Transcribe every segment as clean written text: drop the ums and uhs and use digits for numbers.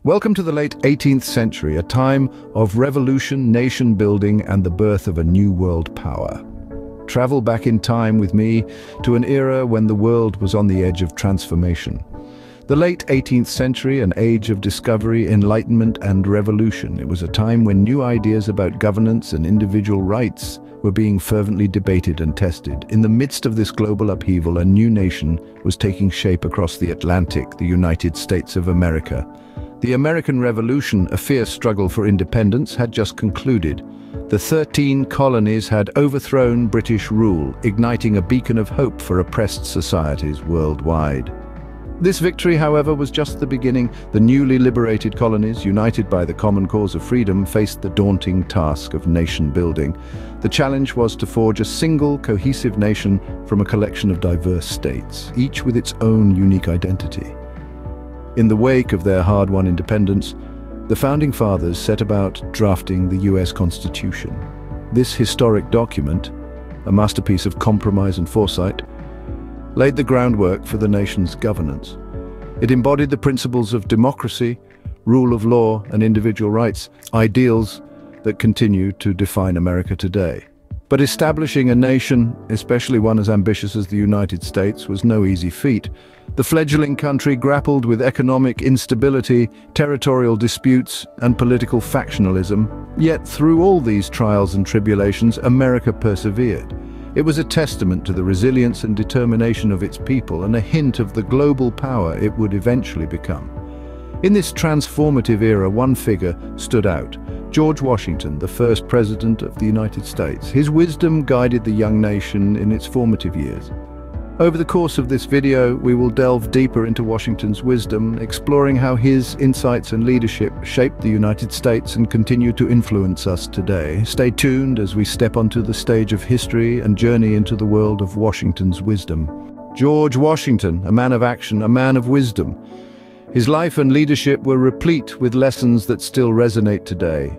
Welcome to the late 18th century, a time of revolution, nation building, and the birth of a new world power. Travel back in time with me to an era when the world was on the edge of transformation. The late 18th century, an age of discovery, enlightenment, and revolution. It was a time when new ideas about governance and individual rights were being fervently debated and tested. In the midst of this global upheaval, a new nation was taking shape across the Atlantic, the United States of America. The American Revolution, a fierce struggle for independence, had just concluded. The 13 colonies had overthrown British rule, igniting a beacon of hope for oppressed societies worldwide. This victory, however, was just the beginning. The newly liberated colonies, united by the common cause of freedom, faced the daunting task of nation building. The challenge was to forge a single, cohesive nation from a collection of diverse states, each with its own unique identity. In the wake of their hard-won independence, the Founding Fathers set about drafting the US Constitution. This historic document, a masterpiece of compromise and foresight, laid the groundwork for the nation's governance. It embodied the principles of democracy, rule of law, and individual rights, ideals that continue to define America today. But establishing a nation, especially one as ambitious as the United States, was no easy feat. The fledgling country grappled with economic instability, territorial disputes, and political factionalism. Yet through all these trials and tribulations, America persevered. It was a testament to the resilience and determination of its people and a hint of the global power it would eventually become. In this transformative era, one figure stood out: George Washington, the first president of the United States. His wisdom guided the young nation in its formative years. Over the course of this video, we will delve deeper into Washington's wisdom, exploring how his insights and leadership shaped the United States and continue to influence us today. Stay tuned as we step onto the stage of history and journey into the world of Washington's wisdom. George Washington, a man of action, a man of wisdom. His life and leadership were replete with lessons that still resonate today.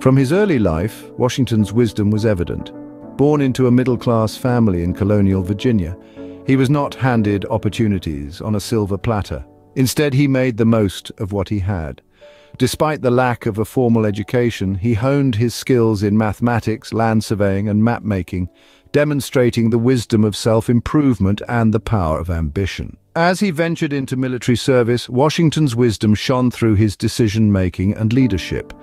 From his early life, Washington's wisdom was evident. Born into a middle-class family in colonial Virginia, he was not handed opportunities on a silver platter. Instead, he made the most of what he had. Despite the lack of a formal education, he honed his skills in mathematics, land surveying, and map-making, demonstrating the wisdom of self-improvement and the power of ambition. As he ventured into military service, Washington's wisdom shone through his decision-making and leadership.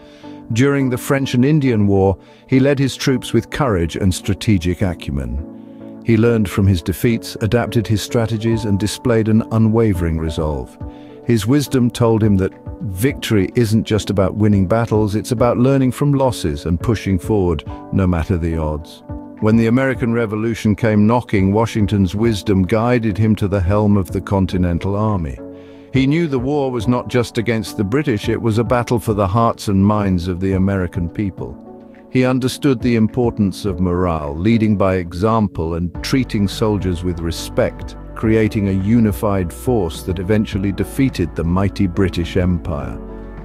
During the French and Indian War, he led his troops with courage and strategic acumen. He learned from his defeats, adapted his strategies, and displayed an unwavering resolve. His wisdom told him that victory isn't just about winning battles, it's about learning from losses and pushing forward, no matter the odds. When the American Revolution came knocking, Washington's wisdom guided him to the helm of the Continental Army. He knew the war was not just against the British, it was a battle for the hearts and minds of the American people. He understood the importance of morale, leading by example and treating soldiers with respect, creating a unified force that eventually defeated the mighty British Empire.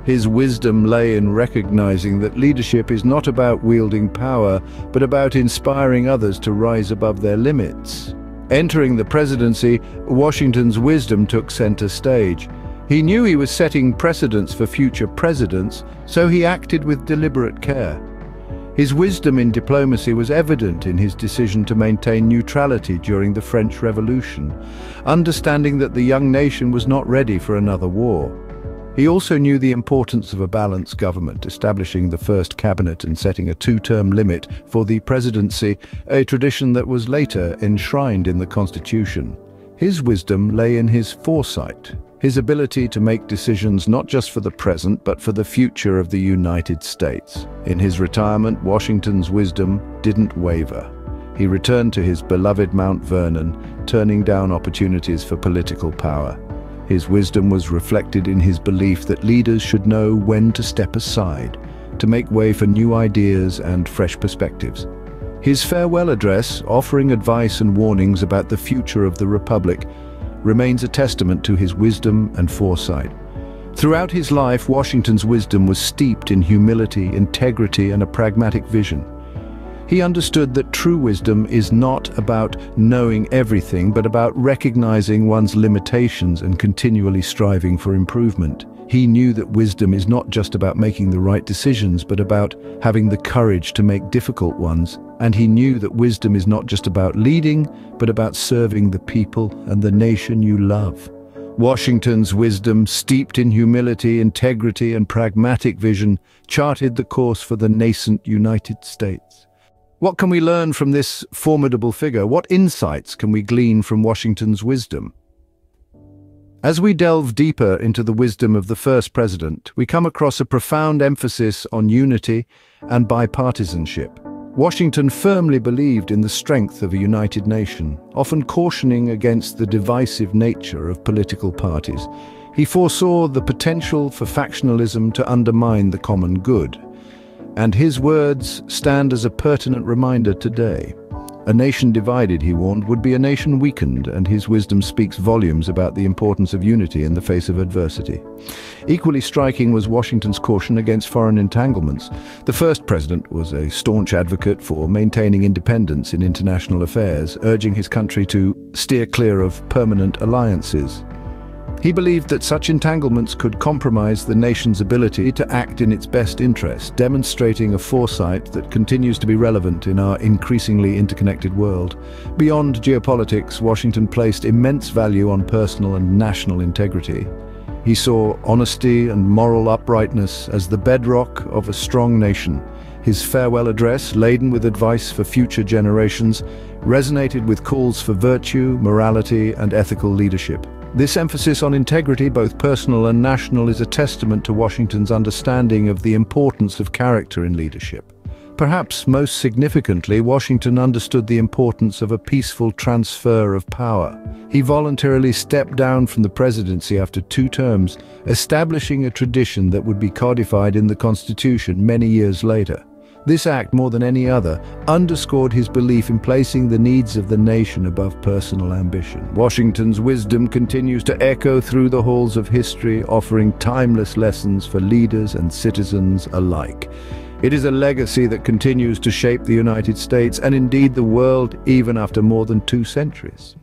His wisdom lay in recognizing that leadership is not about wielding power, but about inspiring others to rise above their limits. Entering the presidency, Washington's wisdom took center stage. He knew he was setting precedents for future presidents, so he acted with deliberate care. His wisdom in diplomacy was evident in his decision to maintain neutrality during the French Revolution, understanding that the young nation was not ready for another war. He also knew the importance of a balanced government, establishing the first cabinet and setting a two-term limit for the presidency, a tradition that was later enshrined in the Constitution. His wisdom lay in his foresight, his ability to make decisions not just for the present, but for the future of the United States. In his retirement, Washington's wisdom didn't waver. He returned to his beloved Mount Vernon, turning down opportunities for political power. His wisdom was reflected in his belief that leaders should know when to step aside, to make way for new ideas and fresh perspectives. His farewell address, offering advice and warnings about the future of the Republic, remains a testament to his wisdom and foresight. Throughout his life, Washington's wisdom was steeped in humility, integrity, and a pragmatic vision. He understood that true wisdom is not about knowing everything, but about recognizing one's limitations and continually striving for improvement. He knew that wisdom is not just about making the right decisions, but about having the courage to make difficult ones. And he knew that wisdom is not just about leading, but about serving the people and the nation you love. Washington's wisdom, steeped in humility, integrity, and pragmatic vision, charted the course for the nascent United States. What can we learn from this formidable figure? What insights can we glean from Washington's wisdom? As we delve deeper into the wisdom of the first president, we come across a profound emphasis on unity and bipartisanship. Washington firmly believed in the strength of a united nation, often cautioning against the divisive nature of political parties. He foresaw the potential for factionalism to undermine the common good. And his words stand as a pertinent reminder today. A nation divided, he warned, would be a nation weakened, and his wisdom speaks volumes about the importance of unity in the face of adversity. Equally striking was Washington's caution against foreign entanglements. The first president was a staunch advocate for maintaining independence in international affairs, urging his country to steer clear of permanent alliances. He believed that such entanglements could compromise the nation's ability to act in its best interest, demonstrating a foresight that continues to be relevant in our increasingly interconnected world. Beyond geopolitics, Washington placed immense value on personal and national integrity. He saw honesty and moral uprightness as the bedrock of a strong nation. His farewell address, laden with advice for future generations, resonated with calls for virtue, morality, and ethical leadership. This emphasis on integrity, both personal and national, is a testament to Washington's understanding of the importance of character in leadership. Perhaps most significantly, Washington understood the importance of a peaceful transfer of power. He voluntarily stepped down from the presidency after 2 terms, establishing a tradition that would be codified in the Constitution many years later. This act, more than any other, underscored his belief in placing the needs of the nation above personal ambition. Washington's wisdom continues to echo through the halls of history, offering timeless lessons for leaders and citizens alike. It is a legacy that continues to shape the United States and indeed the world even after more than 2 centuries.